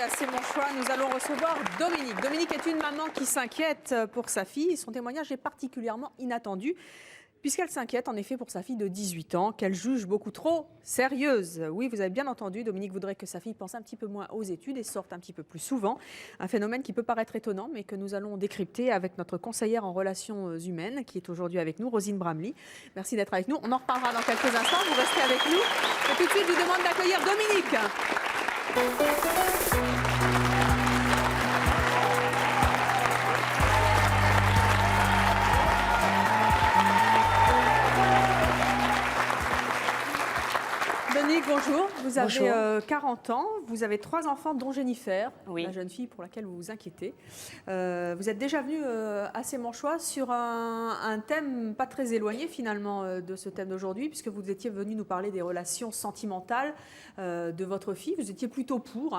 à C'est mon choix, nous allons recevoir Dominique. Dominique est une maman qui s'inquiète pour sa fille. Son témoignage est particulièrement inattendu, puisqu'elle s'inquiète en effet pour sa fille de 18 ans, qu'elle juge beaucoup trop sérieuse. Oui, vous avez bien entendu, Dominique voudrait que sa fille pense un petit peu moins aux études et sorte un petit peu plus souvent. Un phénomène qui peut paraître étonnant, mais que nous allons décrypter avec notre conseillère en relations humaines, qui est aujourd'hui avec nous, Rosine Bramley. Merci d'être avec nous. On en reparlera dans quelques instants. Vous restez avec nous. Et tout de suite, je vous demande d'accueillir Dominique. Dominique, bonjour. Vous avez 40 ans, vous avez 3 enfants, dont Jennifer, la jeune fille pour laquelle vous vous inquiétez. Vous êtes déjà venu à C'est mon choix sur un thème pas très éloigné finalement de ce thème d'aujourd'hui, puisque vous étiez venu nous parler des relations sentimentales de votre fille. Vous étiez plutôt pour,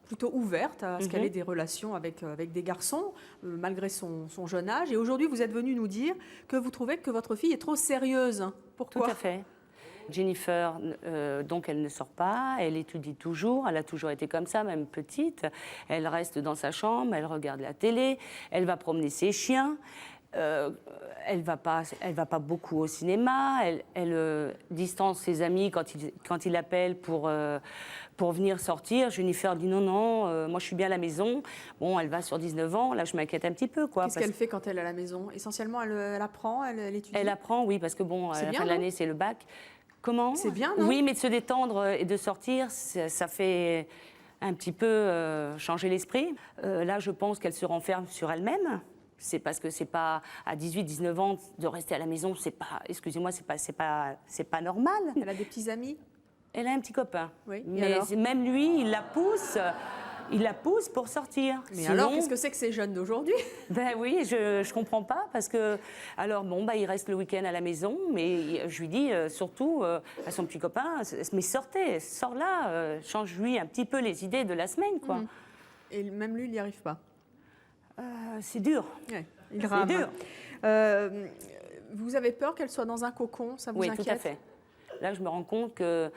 plutôt ouverte à ce qu'elle ait des relations avec des garçons, malgré son jeune âge. Et aujourd'hui, vous êtes venu nous dire que vous trouvez que votre fille est trop sérieuse. Pourquoi ? Tout à fait. Jennifer, donc elle ne sort pas, elle étudie toujours, elle a toujours été comme ça, même petite. Elle reste dans sa chambre, elle regarde la télé, elle va promener ses chiens. Elle va pas beaucoup au cinéma, elle distance ses amis quand il appelle pour venir sortir. Jennifer dit non, moi je suis bien à la maison. Bon, elle va sur 19 ans, là je m'inquiète un petit peu. Qu'est-ce qu'elle fait quand elle est à la maison? Essentiellement, elle apprend, elle étudie? Elle apprend, oui, parce que bon, à la fin de l'année, c'est le bac. Comment? C'est bien, non? Oui, mais de se détendre et de sortir, ça fait un petit peu changer l'esprit. Là, je pense qu'elle se renferme sur elle-même. C'est parce que c'est pas à 18-19 ans de rester à la maison, c'est pas, excusez-moi, c'est pas normal. Elle a des petits amis? Elle a un petit copain. Oui. Mais même lui, il la pousse pour sortir. Mais sinon, alors, qu'est-ce que c'est que ces jeunes d'aujourd'hui? Ben oui, je comprends pas parce que alors bon il reste le week-end à la maison, mais je lui dis surtout à son petit copain, mais sors là, change-lui un petit peu les idées de la semaine, quoi. Et même lui, il n'y arrive pas. C'est dur. Ouais, il rame. C'est dur. Vous avez peur qu'elle soit dans un cocon, ça vous inquiète? Oui, tout à fait. Là, je me rends compte que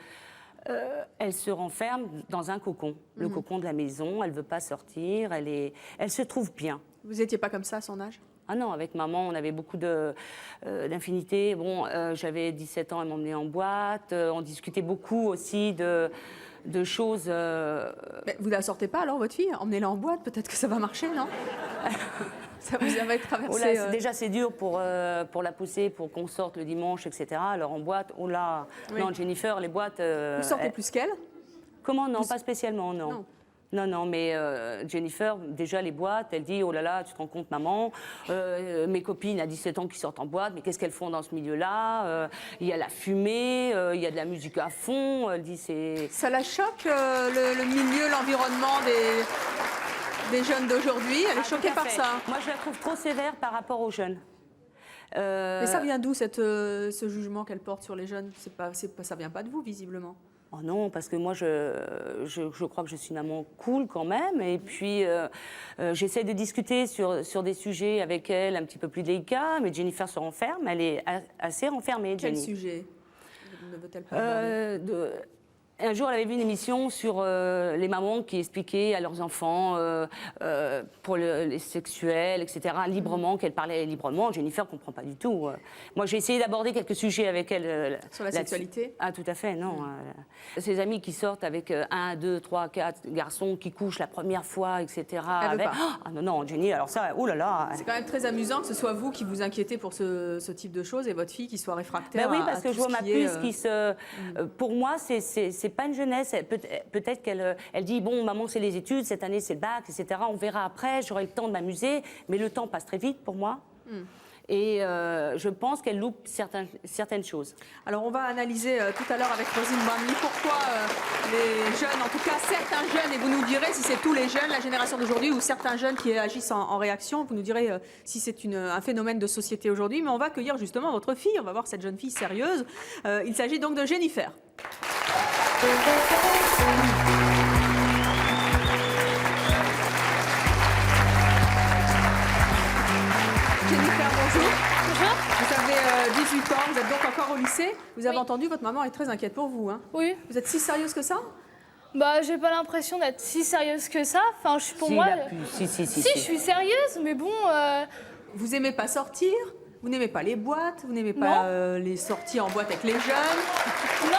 elle se renferme dans un cocon, le cocon de la maison. Elle veut pas sortir. Elle se trouve bien. Vous n'étiez pas comme ça à son âge? Ah non, avec maman, on avait beaucoup d'infinité. Bon, j'avais 17 ans, elle m'emmenait en boîte. On discutait beaucoup aussi de choses. Mais vous ne la sortez pas alors, votre fille? Emmenez-la en boîte, peut-être que ça va marcher, non? Ça vous avait traversé. Oh là, déjà, c'est dur pour la pousser, pour qu'on sorte le dimanche, etc. Alors en boîte, oh là, non, Jennifer, les boîtes. Vous sortez plus qu'elle? Comment? Non, pas spécialement, non. Non, mais Jennifer, déjà les boîtes, elle dit, oh là là, tu te rends compte, maman, mes copines à 17 ans qui sortent en boîte, mais qu'est-ce qu'elles font dans ce milieu-là? Il y a la fumée, il y a de la musique à fond, elle dit c'est... Ça la choque, le milieu, l'environnement des jeunes d'aujourd'hui? Elle est choquée par ça? Moi, je la trouve trop sévère par rapport aux jeunes. Mais ça vient d'où, ce jugement qu'elle porte sur les jeunes? Ça vient pas de vous, visiblement. Oh non, parce que moi, je crois que je suis une maman cool quand même. Et puis, j'essaie de discuter sur des sujets avec elle un petit peu plus délicats. Mais Jennifer se renferme. Elle est assez renfermée, Quel Jenny. sujet ne veut-elle pas aborder? Un jour, elle avait vu une émission sur les mamans qui expliquaient à leurs enfants pour les sexuels, etc., librement, qu'elle parlait librement. Jennifer ne comprend pas du tout. Moi, j'ai essayé d'aborder quelques sujets avec elle. Sur la sexualité? Ah, tout à fait, non. Ses amis qui sortent avec 1, 2, 3, 4 garçons qui couchent la première fois, etc. Elle veut pas. Ah non, Jenny, alors ça, oh là là. C'est quand même très amusant que ce soit vous qui vous inquiétez pour ce type de choses et votre fille qui soit réfractaire. Ben oui, parce à que tout je vois ce ma qui puce est, qui se... Pour moi, c'est pas une jeunesse. Peut-être qu'elle dit, bon, maman, c'est les études, cette année, c'est le bac, etc. On verra après, j'aurai le temps de m'amuser. Mais le temps passe très vite pour moi. Et je pense qu'elle loupe certaines choses. Alors, on va analyser tout à l'heure avec Rosine Bramley pourquoi les jeunes, en tout cas certains jeunes, et vous nous direz si c'est tous les jeunes, la génération d'aujourd'hui, ou certains jeunes qui agissent en réaction, vous nous direz si c'est un phénomène de société aujourd'hui. Mais on va accueillir justement votre fille, on va voir cette jeune fille sérieuse. Il s'agit donc de Jennifer. Jennifer, bonjour. Bonjour. Vous avez 18 ans, vous êtes donc encore au lycée. Vous avez entendu, votre maman est très inquiète pour vous. Hein? Oui. Vous êtes si sérieuse que ça? Bah, j'ai pas l'impression d'être si sérieuse que ça. Enfin, pour moi... Si, je suis sérieuse, mais bon... Vous aimez pas sortir? Vous n'aimez pas les boîtes? Vous n'aimez pas les sorties en boîte avec les jeunes? Non.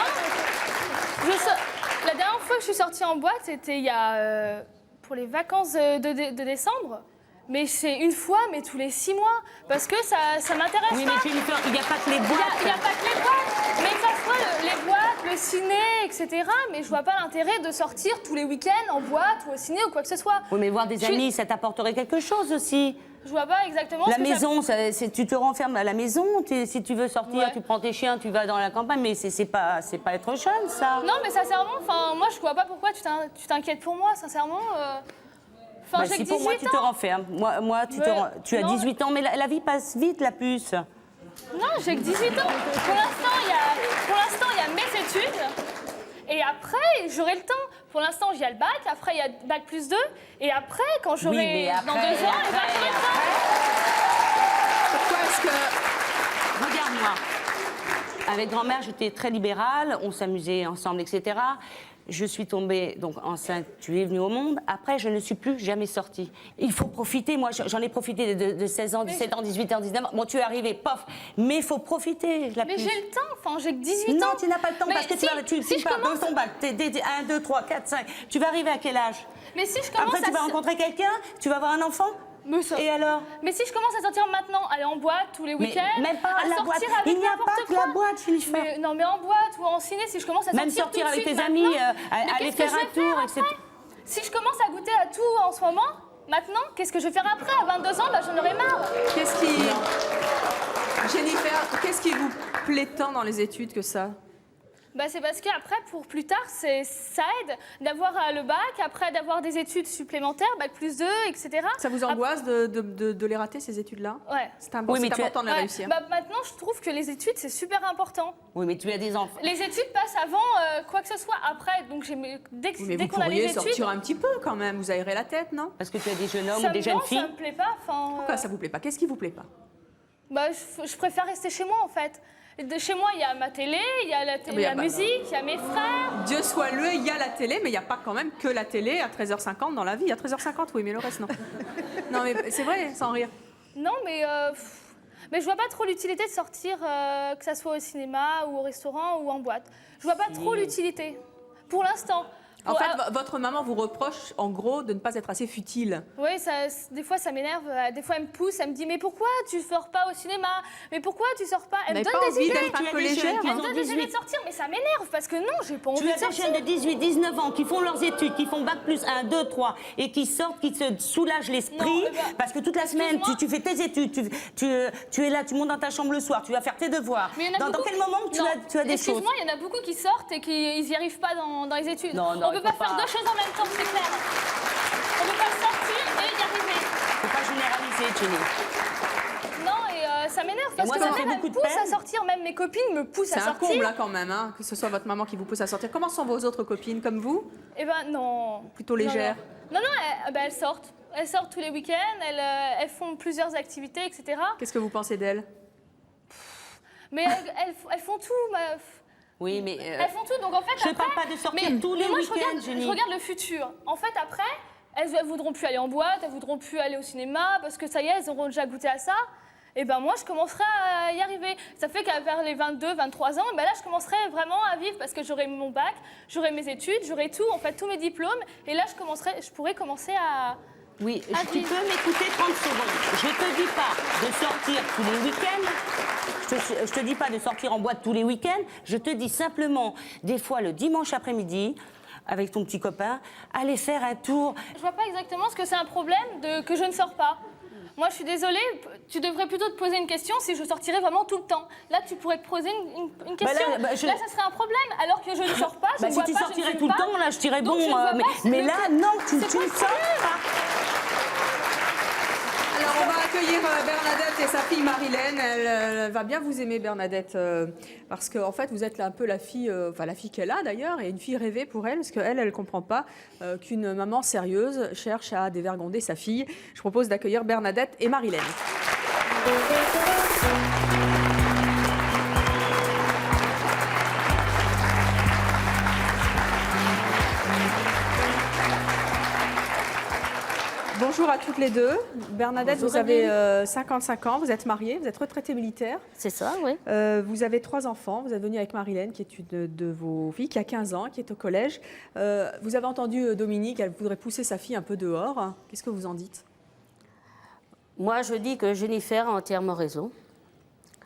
La dernière fois que je suis sortie en boîte, c'était il y a... pour les vacances de décembre. Mais c'est une fois, mais tous les 6 mois. Parce que ça m'intéresse pas. Oui, mais Jennifer, il n'y a pas que les boîtes. Il n'y a pas que les boîtes. Mais que ça soit les boîtes, le ciné, etc. Mais je vois pas l'intérêt de sortir tous les week-ends en boîte ou au ciné ou quoi que ce soit. Oui, mais voir des amis, ça t'apporterait quelque chose aussi. Je vois pas exactement la maison, tu te renfermes à la maison. Si tu veux sortir, tu prends tes chiens, tu vas dans la campagne. Mais c'est pas être jeune, ça. Non, mais sincèrement, moi, je vois pas pourquoi tu t'inquiètes pour moi, sincèrement. Enfin, si pour moi, tu te renfermes. Moi tu as 18 ans, mais la vie passe vite, la puce. Non, j'ai que 18 ans. Pour l'instant, il y a mes études. Et après, j'aurai le temps. Pour l'instant, il y a le bac. Après, il y a bac plus 2. Et après, quand j'aurai dans 2 ans, j'aurai le temps. Pourquoi est-ce que... Regarde-moi. Avec grand-mère, j'étais très libérale. On s'amusait ensemble, etc. Je suis tombée donc enceinte, tu es venue au monde. Après, je ne suis plus jamais sortie. Il faut profiter. Moi, j'en ai profité de 16 ans, 17 ans, 18 ans, 19 ans. Bon, tu es arrivée, pof. Mais il faut profiter. Mais j'ai le temps. Enfin, j'ai que 18 ans. Non, tu n'as pas le temps parce que tu pars dans ton bac. T'es 1, 2, 3, 4, 5. Tu vas arriver à quel âge? Mais si je commence Après, tu vas rencontrer quelqu'un, tu vas avoir un enfant. Et alors? Mais si je commence à sortir maintenant, aller en boîte tous les week-ends, même pas à la sortir boîte. avec Il n'y a n'importe pas que quoi. la boîte, Jennifer. Non, mais en boîte ou en ciné, si je commence à sortir même sortir tout de avec suite tes amis, maintenant, aller faire un tour, etc. Si je commence à goûter à tout en ce moment, maintenant, qu'est-ce que je vais faire après? À 22 ans, j'en aurai marre. Jennifer, qu'est-ce qui vous plaît tant dans les études que ça? C'est parce qu'après, pour plus tard, ça aide d'avoir le bac, après d'avoir des études supplémentaires, bac plus 2, etc. Ça vous angoisse de les rater, ces études-là? Ouais. C'est important de les réussir. Maintenant, je trouve que les études, c'est super important. Oui, mais tu as des enfants. Les études passent avant quoi que ce soit. Après, donc dès qu'on a les études... Mais vous pourriez sortir un petit peu quand même, vous aérez la tête, non? Parce que tu as des jeunes hommes ou des jeunes filles. Ça me plaît pas. Pourquoi ça vous plaît pas? Qu'est-ce qui vous plaît pas? Je préfère rester chez moi, en fait. Chez moi, il y a ma télé, il y a la musique, il y a mes frères. Dieu soit loué, il y a la télé, mais il n'y a pas quand même que la télé à 13h50 dans la vie. À 13h50, oui, mais le reste, non. Non, mais c'est vrai, sans rire. Non, mais je vois pas trop l'utilité de sortir, que ça soit au cinéma ou au restaurant ou en boîte. Je vois pas trop l'utilité, pour l'instant. En fait, votre maman vous reproche, en gros, de ne pas être assez futile. Oui, des fois, ça m'énerve. Des fois, elle me pousse, elle me dit « Mais pourquoi tu sors pas au cinéma? Mais pourquoi tu sors pas ?» Elle me donne des idées. d'être un peu légère. Elle me donne des idées de sortir, mais ça m'énerve parce que non, j'ai pas envie de sortir. Tu as des jeunes de 18, 19 ans qui font leurs études, qui font bac plus 1, 2, 3 et qui sortent, qui se soulagent l'esprit parce que toute la semaine, tu fais tes études, tu es là, tu montes dans ta chambre le soir, tu vas faire tes devoirs. Dans quel moment tu as des choses? Excuse-moi, il y en a beaucoup qui sortent et qui n'y arrivent pas dans les études. Non, on ne peut pas faire 2 choses en même temps, c'est clair. On ne peut pas sortir et y arriver. Faut pas généraliser, Jenny. Non, et ça m'énerve parce que ma mère, elle me pousse à sortir. Même mes copines me poussent à sortir. C'est un comble, là, quand même, hein, que ce soit votre maman qui vous pousse à sortir. Comment sont vos autres copines, comme vous? Eh ben, non. Plutôt légères? Non, elles sortent. Elles sortent tous les week-ends, elles font plusieurs activités, etc. Qu'est-ce que vous pensez d'elles? Mais elles font tout. Oui, mais... Elles font tout, donc en fait, je ne parle pas de sortir tous les week-ends, Jenny. Je regarde le futur. En fait, après, elles voudront plus aller en boîte, elles voudront plus aller au cinéma, parce que ça y est, elles auront déjà goûté à ça. Et ben moi, je commencerai à y arriver. Ça fait qu'à vers les 22, 23 ans, ben là, je commencerai vraiment à vivre, parce que j'aurai mon bac, j'aurai mes études, j'aurai tout, en fait, tous mes diplômes. Et là, je pourrai commencer à... Oui, tu peux m'écouter 30 secondes. Je te dis pas de sortir tous les week-ends. Je te dis pas de sortir en boîte tous les week-ends. Je te dis simplement, des fois le dimanche après-midi, avec ton petit copain, aller faire un tour. Je vois pas exactement ce que c'est un problème que je ne sors pas. Moi, je suis désolée, tu devrais plutôt te poser une question si je sortirais vraiment tout le temps. Là, tu pourrais te poser une question. Là, ça serait un problème, alors que je ne sors pas, je ne bois pas, si tu sortirais je tout le temps, là, je dirais bon, mais là, non, tu ne sors pas. Alors, on va accueillir Bernadette et sa fille Marilène. Elle va bien vous aimer, Bernadette, parce qu'en fait, vous êtes un peu la fille qu'elle a d'ailleurs, et une fille rêvée pour elle, parce qu'elle, elle ne comprend pas qu'une maman sérieuse cherche à dévergonder sa fille. Je propose d'accueillir Bernadette et Marilène. bonjour à toutes les deux. Bernadette, Bonjour, vous avez 55 ans, vous êtes mariée, vous êtes retraitée militaire. C'est ça, oui. Vous avez 3 enfants, vous êtes venue avec Marilène, qui est une de vos filles, qui a 15 ans, qui est au collège. Vous avez entendu Dominique, elle voudrait pousser sa fille un peu dehors. Qu'est-ce que vous en dites? Moi, je dis que Jennifer a entièrement raison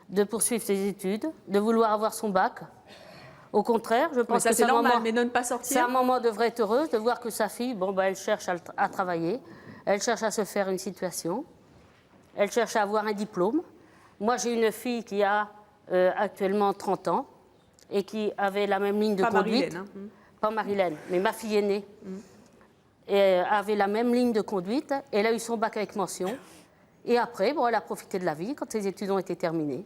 de poursuivre ses études, de vouloir avoir son bac. Au contraire, je pense que c'est normal, mais de ne pas sortir. Sa maman devrait être heureuse de voir que sa fille, elle cherche à travailler, elle cherche à se faire une situation, elle cherche à avoir un diplôme. Moi, j'ai une fille qui a actuellement 30 ans et qui avait la même ligne de conduite. Marilène, Pas Marilène, mais ma fille aînée. Et avait la même ligne de conduite. Elle a eu son bac avec mention. Et après, elle a profité de la vie quand ses études ont été terminées.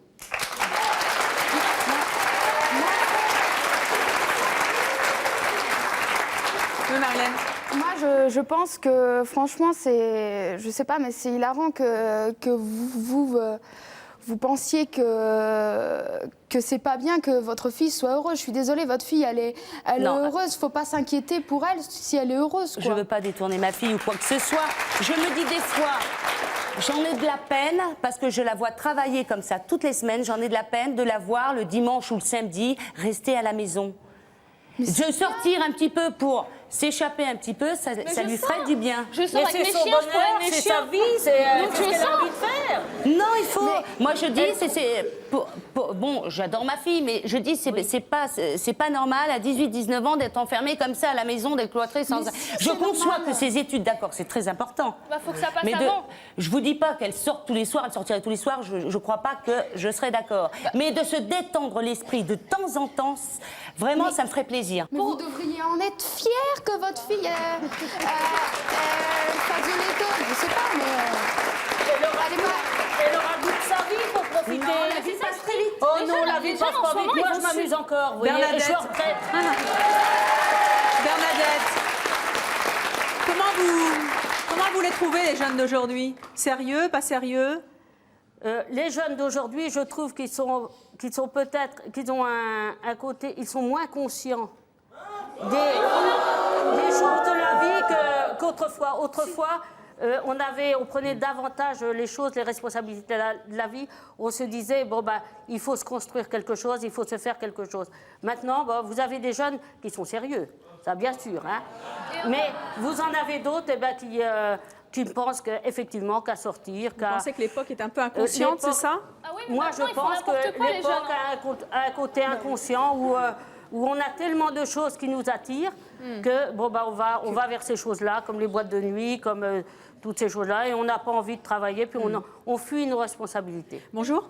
Oui, Marilène. Moi, je pense que, franchement, je sais pas, mais c'est hilarant que vous pensiez que c'est pas bien que votre fille soit heureuse. Je suis désolée, votre fille, elle est heureuse. Faut pas s'inquiéter pour elle si elle est heureuse, quoi. Je veux pas détourner ma fille ou quoi que ce soit. Je me dis des fois, j'en ai de la peine parce que je la vois travailler comme ça toutes les semaines. J'en ai de la peine de la voir le dimanche ou le samedi rester à la maison. De sortir un petit peu pour s'échapper un petit peu, ça lui ferait du bien. Je sors avec mes chiens, je promène mes chiens. C'est sa vie, c'est Donc ce qu'elle a envie de faire. Non, il faut. Moi, je dis, bon, j'adore ma fille, mais je dis, c'est pas normal à 18-19 ans d'être enfermée comme ça à la maison, d'être cloîtrée sans. Je conçois que ses études, d'accord, c'est très important. Bah, faut que ça passe mais avant. je vous dis pas qu'elle sorte tous les soirs, elle sortirait tous les soirs. Je crois pas que je serais d'accord. Mais de se détendre l'esprit de temps en temps, vraiment, ça me ferait plaisir. Mais vous devriez en être fière que votre fille fasse de l'école. Je sais pas, mais... Elle aura goût de sa vie pour profiter. Non, la vie passe très vite. Oh non, la vie passe pas vite. Moi, je m'amuse encore. Vous voyez, Bernadette. et je suis en retraite. Bernadette, comment vous les trouvez, les jeunes d'aujourd'hui? Sérieux, pas sérieux? Les jeunes d'aujourd'hui, je trouve qu'ils ont un côté, ils sont moins conscients des choses de la vie qu'autrefois. Autrefois, on prenait davantage les choses, les responsabilités de la vie. On se disait, il faut se construire quelque chose, il faut se faire quelque chose. Maintenant, vous avez des jeunes qui sont sérieux, ça bien sûr. Hein. Mais vous en avez d'autres qui pensent qu'effectivement, qu'à sortir... Vous pensez que l'époque est un peu inconsciente, c'est ça? Ah oui, mais Moi, maintenant, je ils font pense n'importe que quoi, les l'époque jeunes. a un côté inconscient où on a tellement de choses qui nous attirent que on va vers ces choses-là, comme les boîtes de nuit, comme toutes ces choses-là, et on n'a pas envie de travailler, puis on fuit nos responsabilités. Bonjour.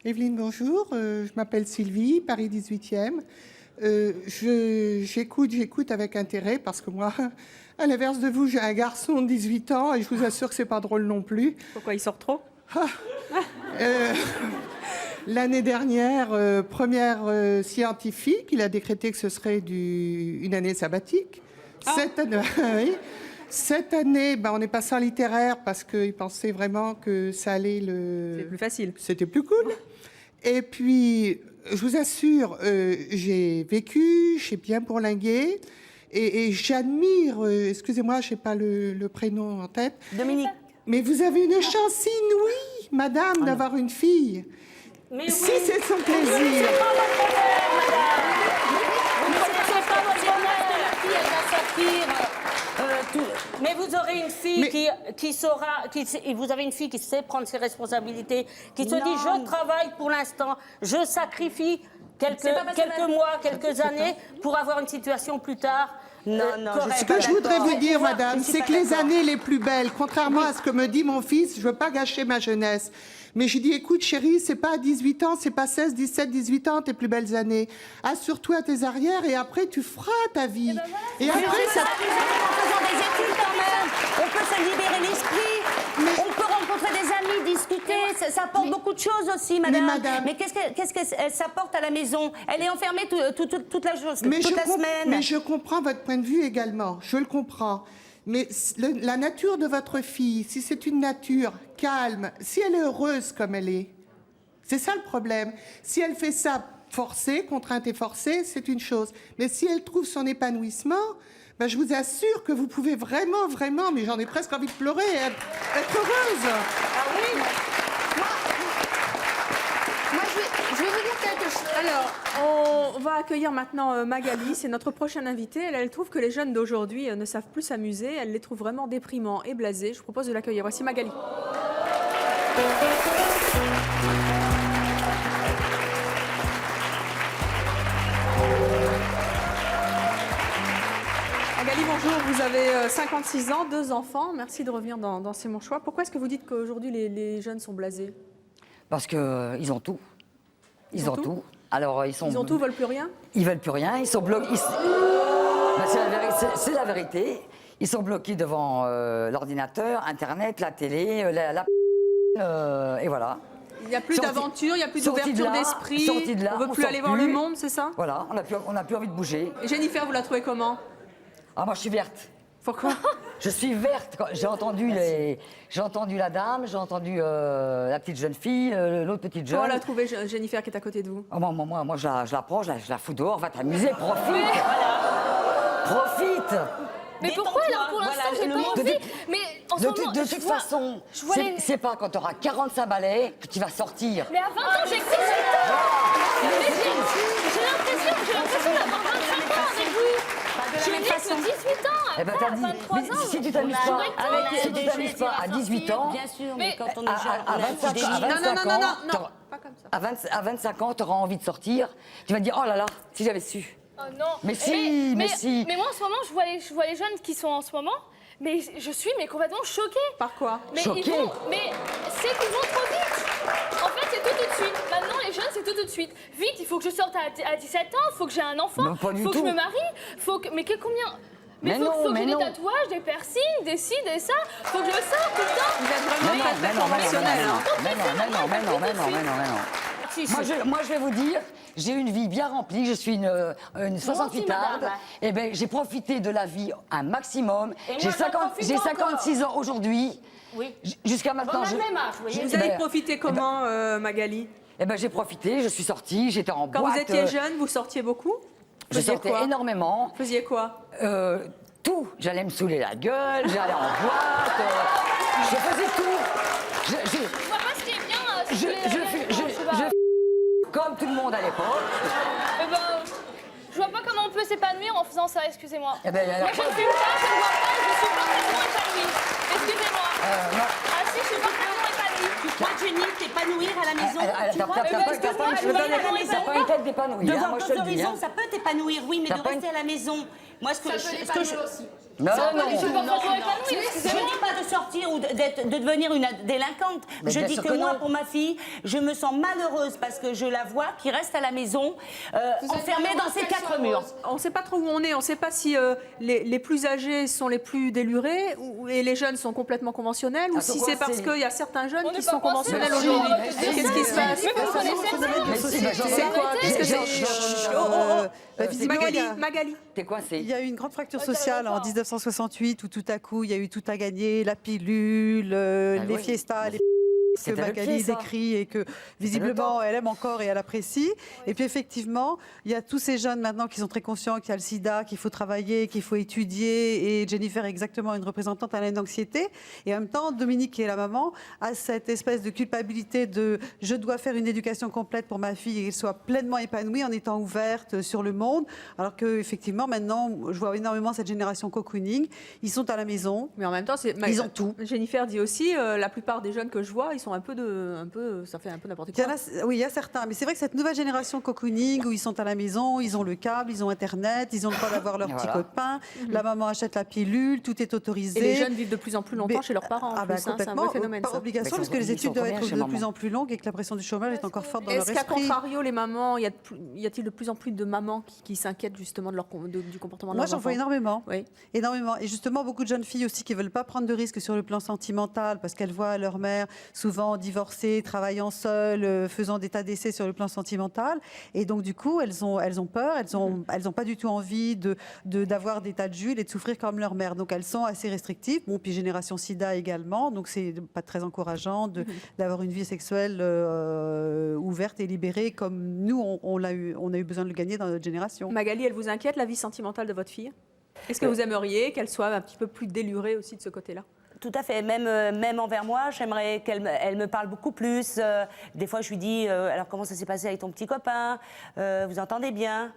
Evelyne, bonjour. Je m'appelle Sylvie, Paris 18e. J'écoute avec intérêt parce que moi, à l'inverse de vous, j'ai un garçon de 18 ans et je vous assure que c'est pas drôle non plus. Pourquoi il sort trop? L'année dernière, première scientifique, il a décrété que ce serait une année sabbatique. Cette année, on est passé en littéraire parce qu'il pensait vraiment que ça allait C'est plus facile. C'était plus cool. Et puis, je vous assure, j'ai vécu, j'ai bien bourlingué. Et j'admire, excusez-moi, je n'ai pas le prénom en tête. Dominique. Mais vous avez une chance inouïe, madame, d'avoir une fille. Mais si c'est son plaisir. C'est pas votre bonheur, madame. C'est pas votre bonheur que la fille, elle va sortir. Mais vous aurez une fille qui saura, vous avez une fille qui sait prendre ses responsabilités, qui se dit je travaille pour l'instant, je sacrifie quelques mois, quelques années pour avoir une situation plus tard. Ce que je voudrais vous dire, madame, c'est que les années les plus belles, contrairement à ce que me dit mon fils, je veux pas gâcher ma jeunesse. Mais j'ai dit, écoute, chérie, c'est pas à 18 ans, c'est pas 16, 17, 18 ans, tes plus belles années. Assure-toi à tes arrières et après, tu feras ta vie. Et après, ça... En faisant des études, quand même, on peut se libérer l'esprit. On peut rencontrer des amis, discuter. Ça apporte beaucoup de choses aussi, madame. Mais qu'est-ce qu'elle s'apporte à la maison? Elle est enfermée toute la semaine. Mais je comprends votre point de vue également. Je le comprends. Mais la nature de votre fille, si c'est une nature calme, si elle est heureuse comme elle est, c'est ça le problème. Si elle fait ça forcée, contrainte et forcée, c'est une chose. Mais si elle trouve son épanouissement, Ben, je vous assure que vous pouvez vraiment, vraiment, mais j'en ai presque envie de pleurer, être heureuse. Ah oui. Moi, je vais vous dire quelque chose. Alors, on va accueillir maintenant Magali, c'est notre prochaine invitée. Elle trouve que les jeunes d'aujourd'hui ne savent plus s'amuser, elle les trouve vraiment déprimants et blasés. Je vous propose de l'accueillir. Voici Magali. Magali, bonjour, vous avez 56 ans, 2 enfants. Merci de revenir dans C'est mon choix. Pourquoi est-ce que vous dites qu'aujourd'hui les jeunes sont blasés? Parce qu'ils ont tout. Ils ont tout. Alors, ils ont tout, veulent plus rien? Ils veulent plus rien. Ils sont bloqués. Ben, c'est la vérité. Ils sont bloqués devant l'ordinateur, Internet, la télé, et voilà. Il n'y a plus d'aventure, il n'y a plus d'ouverture d'esprit. On ne veut plus aller voir le monde, c'est ça? Voilà, on n'a plus envie de bouger. Et Jennifer, vous la trouvez comment? Ah, moi, je suis verte. Pourquoi? Je suis verte. J'ai entendu la dame, j'ai entendu la petite jeune fille, l'autre petite jeune. Comment la trouvez, Jennifer, qui est à côté de vous? Oh, moi je la prends, je la fous dehors, va t'amuser, profite. Profite. Mais pourquoi alors pour l'instant j'ai pas envie? Mais en ce moment, de toute façon, c'est pas quand tu auras 45 balais que tu vas sortir. Mais à 20 ans j'ai 18 ans. Mais j'ai l'impression d'avoir 25 ans avec vous. Je n'ai que 18 ans. Eh ben, t'as dit, 23 ans. si tu t'amuses pas à 18 ans, Bien sûr, mais mais quand on est jeune, à on a 25 des ans, Pas comme ça. à 25 ans, tu auras envie de sortir. Tu vas te dire, oh là là, si j'avais su. Oh non. Mais si. Mais moi en ce moment, je vois les jeunes qui sont en ce moment, mais je suis complètement choquée. Par quoi? Mais Choquée. mais c'est qu'ils vont trop vite. En fait, c'est tout de suite. Maintenant, les jeunes, c'est tout de suite. Vite, il faut que je sorte à 17 ans, il faut que j'ai un enfant, Non, pas il du faut que je tout. me marie, mais combien? Mais faut non, que mais j'ai des non. tatouages, des piercings, des ci, des ça. Faut que je sorte tout le temps. Vous êtes vraiment très conventionnel. Moi, je vais vous dire, j'ai une vie bien remplie. Je suis une 68arde. Et ben, j'ai profité de la vie un maximum. J'ai 56 ans aujourd'hui. Oui. Jusqu'à On maintenant, a le même âge, vous voyez. Vous avez profité comment, Magali? Eh ben, j'ai profité. Je suis sortie. J'étais en boîte. Quand vous étiez jeune, vous sortiez beaucoup? Je Faisiez sortais quoi? énormément. Vous faisiez quoi? Tout. J'allais me saouler la gueule. J'allais en boîte. Je faisais tout. Je vois pas ce qui est bien. Comme tout le monde à l'époque. Eh ben, je vois pas comment on peut s'épanouir en faisant ça, excusez-moi. Eh ben, Moi, je ne fume pas, je ne bois pas, je suis parfaitement épanouie. Excusez-moi. Ah si, je suis parfaitement épanouie. Toi, Jenny, t'épanouir à la maison, tu vois, T'as pas une tête d'épanouie. de hein, voir moi, je te d'autres le dis. horizons, hein. ça peut t'épanouir, oui, mais T'as de pas rester à la maison. Moi, ce que je... Je suis Non, parfaitement non. épanouie, Je excusez-moi. dis pas de sortir ou de devenir une délinquante. Mais Je bien dis sûr que que moi, non. pour ma fille, je me sens malheureuse parce que je la vois qui reste à la maison, enfermée dans ses 4 murs. On ne sait pas trop où on est. On ne sait pas si les plus âgés sont les plus délurés et les jeunes sont complètement conventionnels, ou Ah, si pourquoi c'est parce c'est- qu'il y a certains jeunes On qui n'est sont pas coincés, conventionnels mais aujourd'hui. si, Qu'est-ce qui se passe? Mais vous connaissez ça? Mais si, ben, j'en C'est quoi? Qu'est-ce que c'est? Visiblement, Magali. T'es coincé. il y a eu une grande fracture sociale en 1968 où tout à coup, il y a eu tout à gagner, la pilule, les oui. fiestas, les que C'était le Magali pied, ça. décrit et que visiblement elle aime encore et elle apprécie. Et puis effectivement, il y a tous ces jeunes maintenant qui sont très conscients qu'il y a le sida, qu'il faut travailler, qu'il faut étudier. Et Jennifer est exactement une représentante à l'anxiété. Et en même temps, Dominique, qui est la maman, a cette espèce de culpabilité de je dois faire une éducation complète pour ma fille et qu'elle soit pleinement épanouie en étant ouverte sur le monde. Alors qu'effectivement, maintenant, je vois énormément cette génération cocooning. Ils sont à la maison. Mais en même temps, Ils ont tout. Jennifer dit aussi, la plupart des jeunes que je vois, ils sont ça fait un peu n'importe quoi. Oui, il y a certains. Mais c'est vrai que cette nouvelle génération cocooning, où ils sont à la maison, ils ont le câble, ils ont Internet, ils ont le droit d'avoir leur petit Voilà. copain, la maman achète la pilule, tout est autorisé. Et les jeunes vivent de plus en plus longtemps Mais- chez leurs parents. Ah en bah, plus, hein, c'est un complètement, vrai phénomène. par Ça. obligation, Mais parce que les ils études sont doivent combien être chez de maman plus en plus longues et que la pression du chômage est encore forte dans leur Est-ce qu'à esprit. contrario, les mamans, y a-t-il de plus en plus de mamans qui s'inquiètent justement du comportement de Moi, leurs j'en enfants? vois énormément. Oui. Énormément. Et justement, beaucoup de jeunes filles aussi qui ne veulent pas prendre de risques sur le plan sentimental parce qu'elles voient leur mère souvent divorcée, travaillant seule, faisant des tas d'essais sur le plan sentimental. Et donc, du coup, elles ont peur, elles ont pas du tout envie d'avoir des tas de jus et de souffrir comme leur mère. Donc, elles sont assez restrictives. Bon, puis génération sida également. Donc, c'est pas très encourageant d'avoir une vie sexuelle ouverte et libérée comme nous, on a eu besoin de le gagner dans notre génération. Magali, elle vous inquiète, la vie sentimentale de votre fille? Est-ce que vous aimeriez qu'elle soit un petit peu plus délurée aussi de ce côté-là? Tout à fait, même envers moi, j'aimerais elle me parle beaucoup plus. Des fois, je lui dis, alors comment ça s'est passé avec ton petit copain? Vous entendez bien?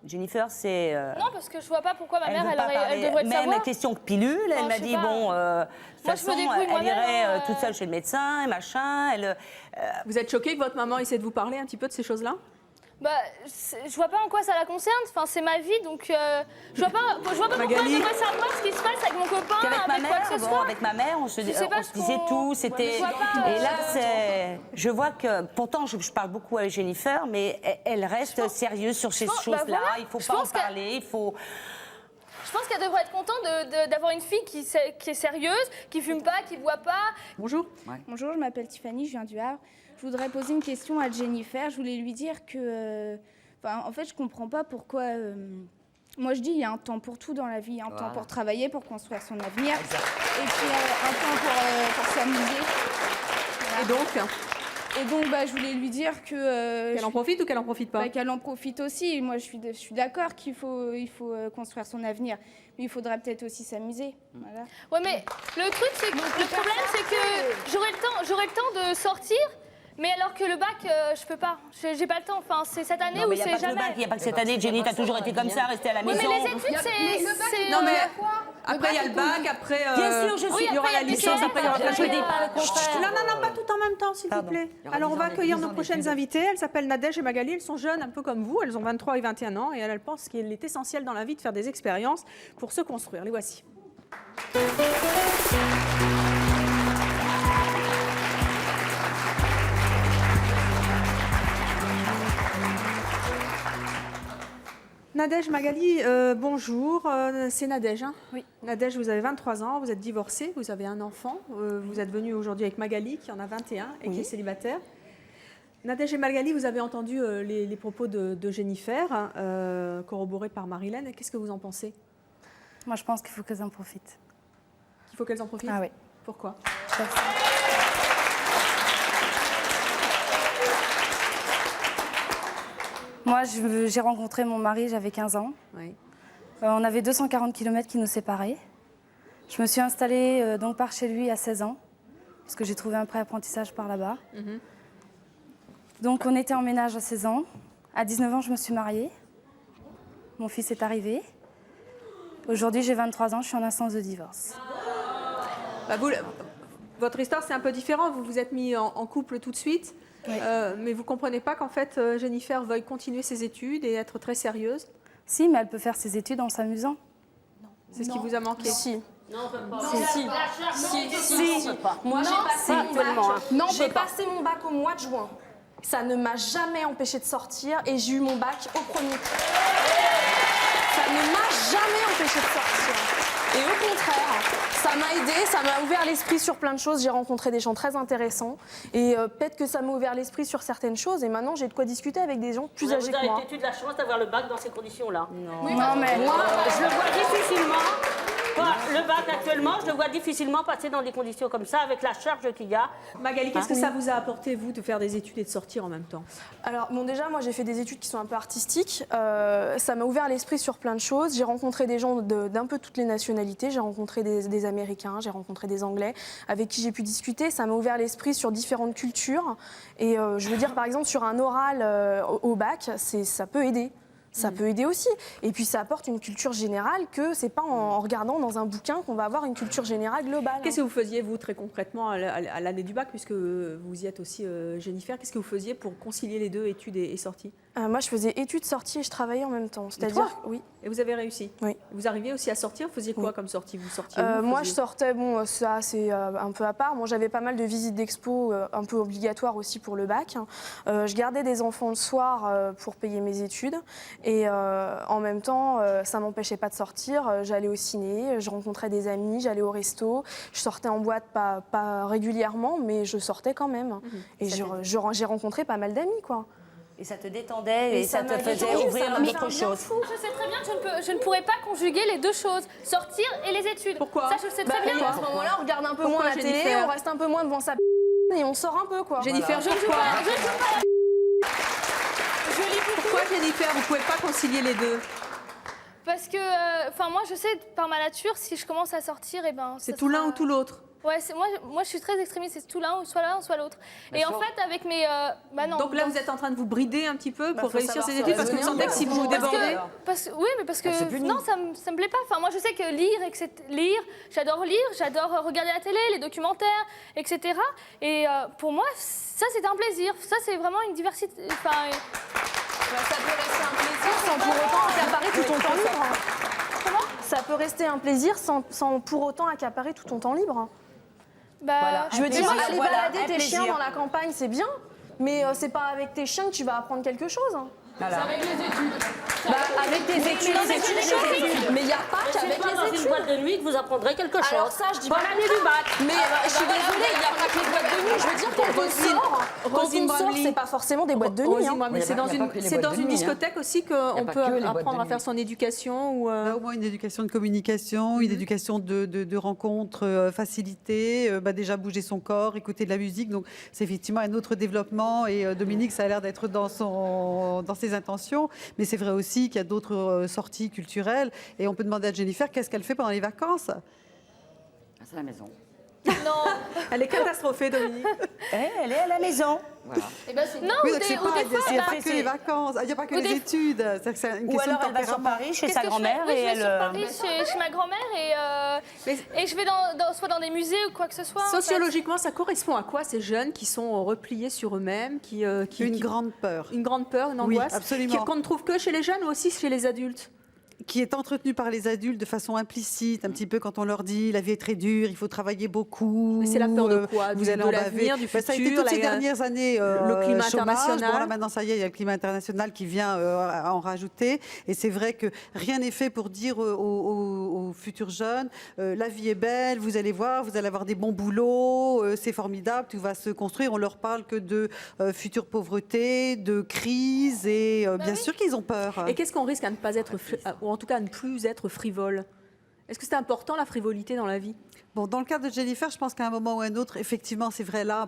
Jennifer, c'est... Non, parce que je vois pas pourquoi ma mère, veut pas elle parler. devrait le Même savoir. question que pilule, elle Non, m'a je sais dit, pas. bon, de toute Moi, je me façon, débrouille elle moi-même, irait hein, toute seule chez le médecin et machin. Vous êtes choquée que votre maman essaie de vous parler un petit peu de ces choses-là? Bah, je vois pas en quoi ça la concerne. Enfin, c'est ma vie, donc je vois pas pourquoi elle Magali. devrait savoir ce qui se passe avec mon copain, Qu'avec ma avec quoi que mère, ce soit. avec ma mère, on se Je sais pas ce disait qu'on- tout. C'était je vois pas, et là, je vois que pourtant, je parle beaucoup avec Jennifer, mais elle reste sérieuse sur ces choses-là. voilà. Il faut Je pas en pense que- parler. Il faut. Je pense qu'elle devrait être contente d'avoir une fille qui est sérieuse, qui fume pas, qui boit pas. Bonjour. Bonjour, je m'appelle Tiffany, je viens du Havre. Je voudrais poser une question à Jennifer. Je voulais lui dire que... en fait, je comprends pas pourquoi... moi, je dis il y a un temps pour tout dans la vie. Il y a un temps pour travailler, pour construire son avenir. Et puis un temps pour s'amuser. Et donc, Je voulais lui dire que... qu'elle en profite ou qu'elle en profite pas? qu'elle en profite aussi. Moi, je suis d'accord qu'il faut construire son avenir. Mais il faudrait peut-être aussi s'amuser. Voilà. Ouais, mais le truc, c'est que le problème, c'est que j'aurai le temps de sortir. Mais alors que le bac, je peux pas. J'ai pas le temps. Enfin, c'est cette année Non, ou mais il n'y a c'est pas que le jamais. bac. Il n'y a pas que cette année. Jenny, t'as toujours été comme ça, restée à la Oui, maison. mais les études, c'est. Non, mais après, il y a le bac, après. Bien sûr, je suis. Il y aura la licence, après, il y aura Je dis pas le contraire. Non, pas tout en même temps, s'il vous plaît. Alors, on va accueillir nos prochaines invitées. Elles s'appellent Nadège et Magali. Elles sont jeunes, un peu comme vous. Elles ont 23 et 21 ans. Et elles pensent qu'il est essentiel dans la vie de faire des expériences pour se construire. Les voici. Nadège, Magali, bonjour. C'est Nadège, hein? Oui. Nadège, vous avez 23 ans, vous êtes divorcée, vous avez un enfant. Vous êtes venue aujourd'hui avec Magali, qui en a 21 et qui est célibataire. Nadège et Magali, vous avez entendu les propos de Jennifer, corroborés par Marilène. Qu'est-ce que vous en pensez? Moi, je pense qu'il faut qu'elles en profitent. Il faut qu'elles en profitent? Ah oui. Pourquoi? Moi, j'ai rencontré mon mari, j'avais 15 ans. Oui. On avait 240 km qui nous séparaient. Je me suis installée donc par chez lui à 16 ans, parce que j'ai trouvé un pré-apprentissage par là-bas. Donc on était en ménage à 16 ans. À 19 ans, je me suis mariée. Mon fils est arrivé. Aujourd'hui, j'ai 23 ans, je suis en instance de divorce. Bah, votre histoire, c'est un peu différent. Vous vous êtes mis en couple tout de suite. Oui. Mais vous ne comprenez pas qu'en fait, Jennifer veuille continuer ses études et être très sérieuse? Si, mais elle peut faire ses études en s'amusant. C'est ce qui vous a manqué? Si. Si. Moi, Non, j'ai passé mon bac au mois de juin. Ça ne m'a jamais empêché de sortir et j'ai eu mon bac au premier tour. Ça ne m'a jamais empêché de sortir. Et au contraire, ça m'a aidé, ça m'a ouvert l'esprit sur plein de choses. J'ai rencontré des gens très intéressants et peut-être que ça m'a ouvert l'esprit sur certaines choses. Et maintenant, j'ai de quoi discuter avec des gens plus âgés que moi. Vous avez eu de la chance d'avoir le bac dans ces conditions-là. Non, mais... Moi, je le vois difficilement. Le bac actuellement, je le vois difficilement passer dans des conditions comme ça, avec la charge qu'il y a. Magali, qu'est-ce que ça vous a apporté, vous, de faire des études et de sortir en même temps? Alors, bon, déjà, moi, j'ai fait des études qui sont un peu artistiques. Ça m'a ouvert l'esprit sur plein de choses. J'ai rencontré des gens d'un peu toutes les nationalités. J'ai rencontré des Américains, j'ai rencontré des Anglais avec qui j'ai pu discuter. Ça m'a ouvert l'esprit sur différentes cultures. Et je veux dire, par exemple, sur un oral au bac, ça peut aider. Ça peut aider aussi. Et puis ça apporte une culture générale que c'est pas en regardant dans un bouquin qu'on va avoir une culture générale globale. Qu'est-ce que vous faisiez, vous, très concrètement, à l'année du bac, puisque vous y êtes aussi, Jennifer? Qu'est-ce que vous faisiez pour concilier les deux, études et sorties? Moi, je faisais études, sorties et je travaillais en même temps. C'est-à-dire, oui. Et vous avez réussi? Oui. Vous arriviez aussi à sortir? Vous faisiez quoi comme sortie? Vous sortiez où, moi, je sortais, bon, ça c'est un peu à part. Moi, j'avais pas mal de visites d'expo, un peu obligatoires aussi pour le bac. Je gardais des enfants le soir pour payer mes études. Et en même temps, ça m'empêchait pas de sortir. J'allais au ciné, je rencontrais des amis, j'allais au resto. Je sortais en boîte, pas régulièrement, mais je sortais quand même. Et j'ai rencontré pas mal d'amis, quoi. Et ça te détendait et ça te faisait ouvrir d'autres choses. Je sais très bien que je ne pourrais pas conjuguer les deux choses, sortir et les études. Pourquoi? Ça, je le sais très bien. À ce moment-là, on regarde un peu moins la télé, on reste un peu moins devant sa et on sort un peu, quoi. Jennifer, Je ne joue pas. Je joue pas. Je lis beaucoup. Pourquoi, Jennifer, vous ne pouvez pas concilier les deux? Parce que, moi, je sais, par ma nature, si je commence à sortir, c'est tout l'un ou tout l'autre. Ouais, moi, je suis très extrémiste, c'est tout l'un, soit l'autre. Et en fait, avec mes... non, donc là, vous êtes en train de vous brider un petit peu pour réussir ces études, parce que vous sentez que si vous débordez... Oui, mais parce que... non, ça me plaît pas. Enfin, moi, je sais que lire, j'adore regarder la télé, les documentaires, etc. Et pour moi, ça, c'est un plaisir. Ça, c'est vraiment une diversité... Enfin, ça peut rester un plaisir sans pour autant accaparer tout ton temps libre. Comment ? Ça peut rester un plaisir sans pour autant accaparer tout ton temps libre. Voilà. Je veux dire, aller balader tes chiens dans la campagne, c'est bien, mais c'est pas avec tes chiens que tu vas apprendre quelque chose. Voilà. C'est avec les études. Avec tes études, mais il n'y a pas qu'avec les dans études. une boîte de nuit que vous apprendrez quelque chose. Alors ça, je dis pas Bonne année du bac. Mais je suis désolée, il n'y a pas que les boîtes de nuit. Je veux dire, quand on sort, c'est pas forcément des boîtes de nuit. Mais c'est dans une discothèque aussi qu'on peut apprendre à faire son éducation ou au moins une éducation de communication, une éducation de rencontres facilitées, déjà bouger son corps, écouter de la musique. Donc c'est effectivement un autre développement et Dominique, ça a l'air d'être dans ses intentions. Mais c'est vrai aussi qu'il y a d'autres sorties culturelles et on peut demander à Jennifer qu'est-ce qu'elle fait pendant les vacances. C'est à la maison. Non. Elle est catastrophée, Dominique. Elle est à la maison. Voilà. Non, Oui, ou donc des c'est fois, il n'y a pas que les vacances, il n'y a pas que les études. C'est une Ou question alors de elle va sur tempérament. Paris chez Qu'est-ce sa que je fais grand-mère Oui, et je vais elle. sur Paris chez ma grand-mère et je vais soit dans des musées ou quoi que ce soit. en fait. Sociologiquement, ça correspond à quoi ces jeunes qui sont repliés sur eux-mêmes, Une grande peur. Une grande peur, une angoisse, absolument. qu'on ne trouve que chez les jeunes ou aussi chez les adultes. Qui est entretenu par les adultes de façon implicite, un petit peu quand on leur dit la vie est très dure, il faut travailler beaucoup. Mais c'est la peur de quoi Vous allez en l'avenir, du futur, ça a été toutes ces dernières années le climat chômage. international. Bon, là, maintenant, ça y est, il y a le climat international qui vient en rajouter. Et c'est vrai que rien n'est fait pour dire aux futurs jeunes la vie est belle, vous allez voir, vous allez avoir des bons boulots, c'est formidable, tout va se construire. On leur parle que de future pauvreté, de crise et bien sûr qu'ils ont peur. Et qu'est-ce qu'on risque à ne pas être, ou en tout cas à ne plus être frivole ? Est-ce que c'est important la frivolité dans la vie ? Bon, dans le cas de Jennifer, je pense qu'à un moment ou à un autre, effectivement, c'est vrai là,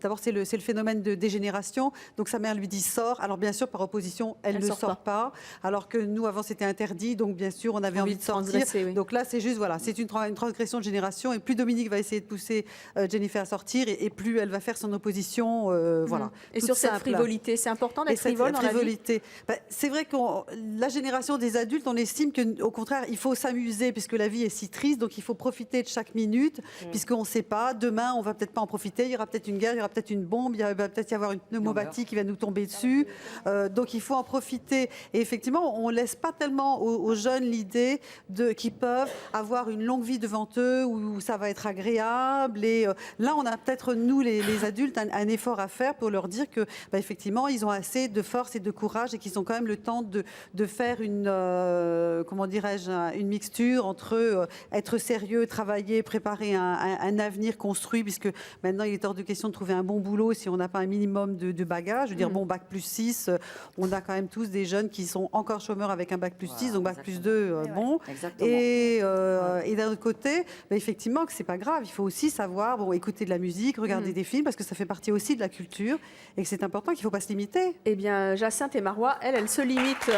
d'abord c'est le phénomène de dégénération. Donc sa mère lui dit sors. Alors bien sûr, par opposition, elle ne sort pas. Alors que nous, avant, c'était interdit. Donc bien sûr, on avait envie de sortir. Oui. Donc là, c'est juste, voilà, c'est une transgression de génération. Et plus Dominique va essayer de pousser Jennifer à sortir, et plus elle va faire son opposition. Voilà. Et sur cette frivolité, c'est important d'être frivole dans la vie ? C'est vrai que la génération des adultes, on estime qu'au contraire, il faut s'amuser puisque la vie est si triste. Donc il faut profiter de chaque minute, puisqu'on ne sait pas. Demain, on va peut-être pas en profiter. Il y aura peut-être une guerre, il y aura peut-être une bombe, il va peut-être y avoir une pneumobatie qui va nous tomber dessus. Donc, il faut en profiter. Et effectivement, on ne laisse pas tellement aux jeunes l'idée qu'ils peuvent avoir une longue vie devant eux où ça va être agréable. Et là, on a peut-être, nous, les adultes, un effort à faire pour leur dire que, effectivement, ils ont assez de force et de courage et qu'ils ont quand même le temps de faire une mixture entre être sérieux, travailler, préparer un avenir construit, puisque maintenant il est hors de question de trouver un bon boulot si on n'a pas un minimum de bagages. Je veux dire, bon, bac plus 6, on a quand même tous des jeunes qui sont encore chômeurs avec un bac plus 6, donc bac plus 2, bon. Et d'un autre côté, effectivement, que c'est pas grave, il faut aussi savoir écouter de la musique, regarder des films, parce que ça fait partie aussi de la culture, et que c'est important, qu'il ne faut pas se limiter. Eh bien, Jacinthe et Marois, elles se limitent.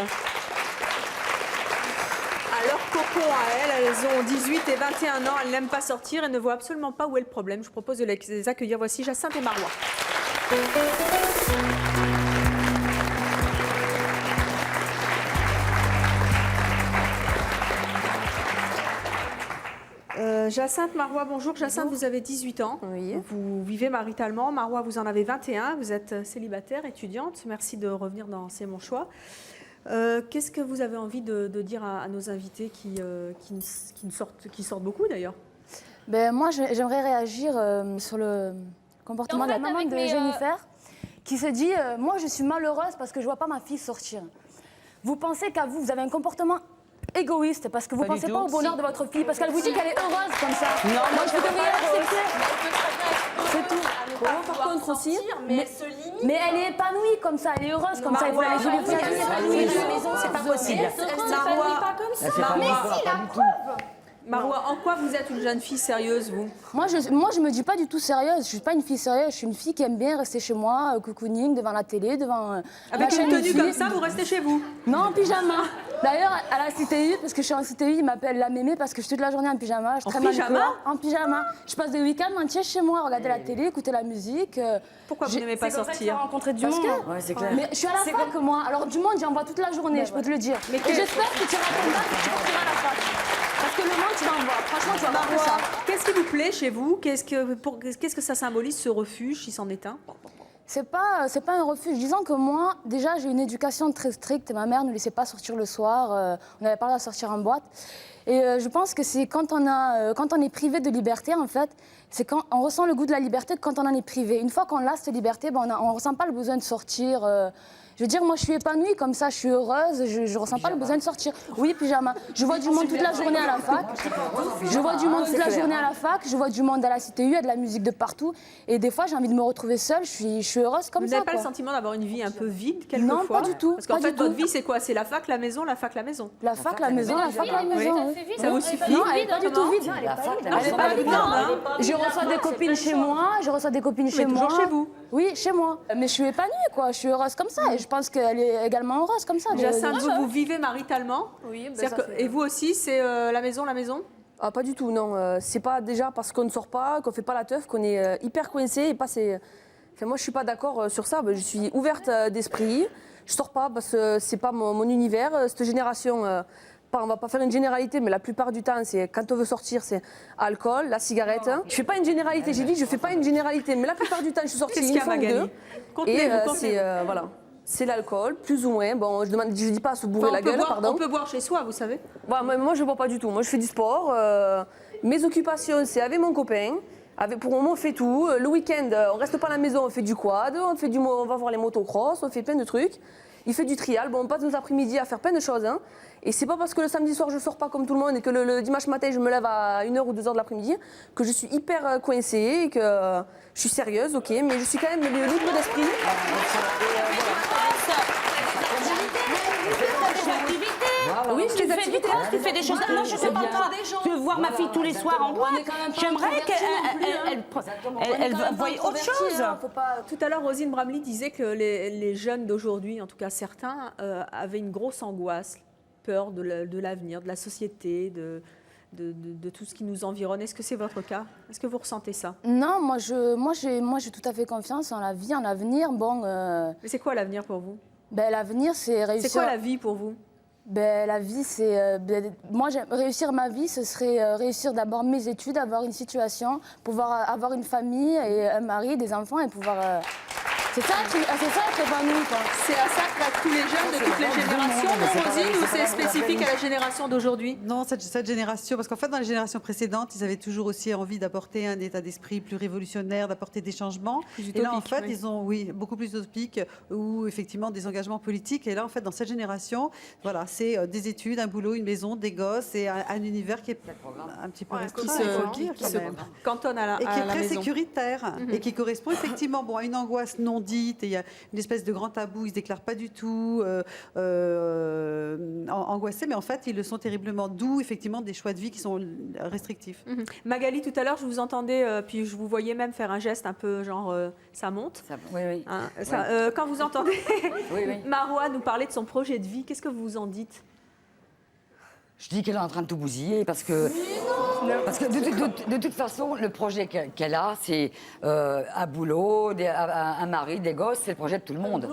Alors Coco à elles ont 18 et 21 ans, elles n'aiment pas sortir et ne voient absolument pas où est le problème. Je propose de les accueillir. Voici Jacinthe et Marois. Jacinthe, Marois, bonjour. Jacinthe, vous avez 18 ans. Oui. Vous vivez maritalement. Marois, vous en avez 21. Vous êtes célibataire, étudiante. Merci de revenir dans C'est mon choix. Qu'est-ce que vous avez envie de dire à nos invités qui sortent beaucoup d'ailleurs ? Moi, j'aimerais réagir sur le comportement de la maman de Jennifer qui se dit moi, je suis malheureuse parce que je ne vois pas ma fille sortir. Vous pensez qu'à vous avez un comportement égoïste parce que vous ne pensez pas au bonheur de votre fille, parce qu'elle vous dit qu'elle est heureuse comme ça. Non, moi je devrais l'accepter. C'est tout. Par contre aussi, mais elle est épanouie comme ça, elle est heureuse comme ça. Il faut la laisser vivre sa vie. C'est pas possible. elle s'épanouit pas comme ça. Mais si, la preuve. Marois, en quoi vous êtes une jeune fille sérieuse, vous ? Moi, je me dis pas du tout sérieuse. Je suis pas une fille sérieuse. Je suis une fille qui aime bien rester chez moi, cocooning, devant la télé, devant avec une tenue comme ça, vous restez chez vous ? Non, en pyjama. D'ailleurs, à la CTU, parce que je suis en CTU, ils m'appellent la mémé parce que je suis toute la journée en pyjama. Je traîne en pyjama. Je passe des week-ends entiers chez moi, regarder la télé, écouter la musique. Pourquoi vous n'aimez pas sortir? Rencontrer du monde. Ouais, c'est clair. Mais je suis à la fac, moi. Alors, du monde, j'en vois toute la journée, je peux te le dire. Et j'espère que tu racontes pas que tu partiras à la fac. Parce que le monde, tu vas en voir. Franchement, tu vas voir ça. Qu'est-ce qui vous plaît chez vous? Qu'est-ce que ça symbolise, ce refuge, si c'en est un? C'est pas un refuge. Disons que moi, déjà, j'ai une éducation très stricte. Ma mère ne laissait pas sortir le soir. On n'avait pas le droit de sortir en boîte. Et je pense que c'est quand on est privé de liberté, en fait, c'est quand on ressent le goût de la liberté quand on en est privé. Une fois qu'on a cette liberté, on ne ressent pas le besoin de sortir. Je veux dire, moi, je suis épanouie comme ça, je suis heureuse, je ne ressens pas le besoin de sortir. Oui, pyjama. Je vois du monde toute la journée à la fac. Je vois du monde toute la journée à la fac. Je vois du monde à la CTU, il y a de la musique de partout. Et des fois, j'ai envie de me retrouver seule. Je suis heureuse comme ça. Vous n'avez pas le sentiment d'avoir une vie un peu vide quelquefois? Non, pas du tout. Parce qu'en fait, votre vie, c'est quoi? C'est la fac, la maison, la fac, la maison. La fac, la maison, la fac, la maison. Ça vous suffit? Non, elle n'est pas du tout vide. Elle n'est pas vide, non. Je reçois des copines chez moi. Je reçois des copines chez moi. Toujours chez vous? Oui, chez moi. Mais je suis épanouie, quoi. Je suis heureuse comme ça. Et je pense qu'elle est également heureuse comme ça. Jacinthe, vous vivez maritalement? Oui, Et vous aussi, c'est la maison, la maison? Ah, pas du tout, non. C'est pas déjà parce qu'on ne sort pas, qu'on fait pas la teuf, qu'on est hyper coincé et pas c'est. Enfin, moi, je suis pas d'accord sur ça. Je suis ouverte d'esprit. Je sors pas parce que c'est pas mon univers. Cette génération, on va pas faire une généralité, mais la plupart du temps, c'est quand on veut sortir, c'est alcool, la cigarette. Je fais pas une généralité. J'ai dit, je fais pas une généralité, mais la plupart du temps, je suis sortie une fois ou deux. Et voilà. C'est l'alcool, plus ou moins. Bon, je dis pas à se bourrer la gueule, pardon. On peut boire chez soi, vous savez. Moi, je bois pas du tout. Moi, je fais du sport. Mes occupations, c'est avec mon copain. Pour le moment, on fait tout. Le week-end, on reste pas à la maison, on fait du quad, on va voir les motocross, on fait plein de trucs. Il fait du trial. Bon, on passe nos après-midi à faire plein de choses. Hein. Et c'est pas parce que le samedi soir, je sors pas comme tout le monde et que le dimanche matin, je me lève à 1h ou 2h de l'après-midi que je suis hyper coincée et que je suis sérieuse, ok, mais je suis quand même libre d'esprit. Oui, je les activités. Tu fais des choses. Moi, je fais pas ça. Je veux voir ma fille tous les soirs en boîte. J'aimerais qu'elle voie autre chose. Tout à l'heure, Rosine Bramley disait que les jeunes d'aujourd'hui, en tout cas certains, avaient une grosse angoisse, peur de l'avenir, de la société, de tout ce qui nous environne. Est-ce que c'est votre cas? Est-ce que vous ressentez ça? Non, moi j'ai tout à fait confiance en la vie, en l'avenir. Bon. Mais c'est quoi l'avenir pour vous? L'avenir, c'est réussir. C'est quoi la vie pour vous? La vie, c'est... moi, réussir ma vie, ce serait réussir d'abord mes études, avoir une situation, pouvoir avoir une famille et un mari, des enfants et pouvoir... C'est ça être épanoui, quoi. C'est à ça que tous les jeunes de toutes les générations, Rosine, ou c'est spécifique à la génération d'aujourd'hui? Non, cette génération, parce qu'en fait, dans les générations précédentes, ils avaient toujours aussi envie d'apporter un état d'esprit plus révolutionnaire, d'apporter des changements. Et là, en fait, ils ont, beaucoup plus utopiques, ou effectivement des engagements politiques. Et là, en fait, dans cette génération, voilà, c'est des études, un boulot, une maison, des gosses, et un univers qui est un petit peu restreint, qui se cantonne à la maison. Et qui est très sécuritaire, et qui correspond effectivement à une angoisse non dite, et il y a une espèce de grand tabou, ils ne se déclarent pas du tout angoissés, mais en fait, ils le sont terriblement, d'où effectivement des choix de vie qui sont restrictifs. Magali, tout à l'heure, je vous entendais, puis je vous voyais même faire un geste un peu genre ça monte. Oui. Hein, quand vous entendez Marois nous parler de son projet de vie, qu'est-ce que vous en dites? Je dis qu'elle est en train de tout bousiller parce que de toute façon, le projet qu'elle a, c'est un boulot, un mari, des gosses, c'est le projet de tout le monde.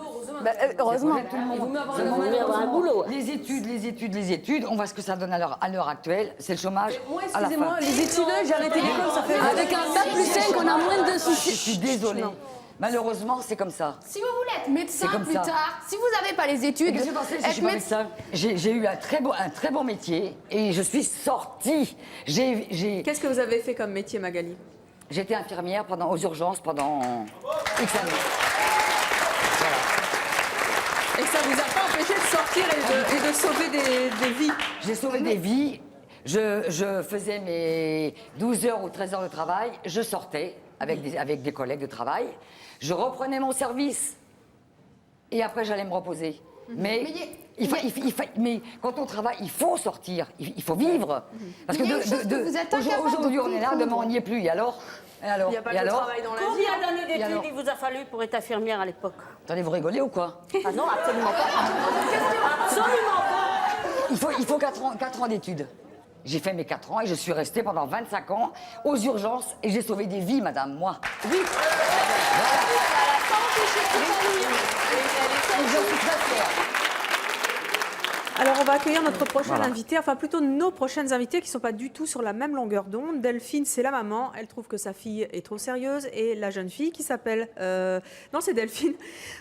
Heureusement. Un boulot. Les études, on voit ce que ça donne à l'heure actuelle, c'est le chômage à la fin. Les études, j'ai arrêté l'école, ça fait... Avec un bac plus 5, on a moins de soucis. Je suis désolée. Malheureusement, c'est comme ça. Si vous voulez être médecin plus tard, si vous n'avez pas les études, qu'est-ce qui s'est passé si je suis pas médecin? J'ai eu un très bon métier et je suis sortie. Qu'est-ce que vous avez fait comme métier, Magali? J'étais infirmière aux urgences pendant X années. Voilà. Et ça vous a pas empêché de sortir et de sauver des vies? J'ai sauvé des vies. Je faisais mes 12 heures ou 13 heures de travail. Je sortais avec des collègues de travail. Je reprenais mon service et après j'allais me reposer. Mais quand on travaille, il faut sortir, il faut vivre. Parce que aujourd'hui on est là, demain on n'y est plus. Et alors? Il n'y a pas de travail dans la vie. Combien d'années d'études il vous a fallu pour être infirmière à l'époque? Attendez, vous rigolez ou quoi? Ah non, absolument pas. Absolument pas. il faut 4 ans d'études. J'ai fait mes 4 ans et je suis restée pendant 25 ans aux urgences et j'ai sauvé des vies, madame, moi. Oui. Et je suis très fière. Alors, on va accueillir notre prochaine invitée, enfin plutôt nos prochaines invitées qui ne sont pas du tout sur la même longueur d'onde. Delphine, c'est la maman. Elle trouve que sa fille est trop sérieuse. Et la jeune fille qui s'appelle... Non, c'est Delphine.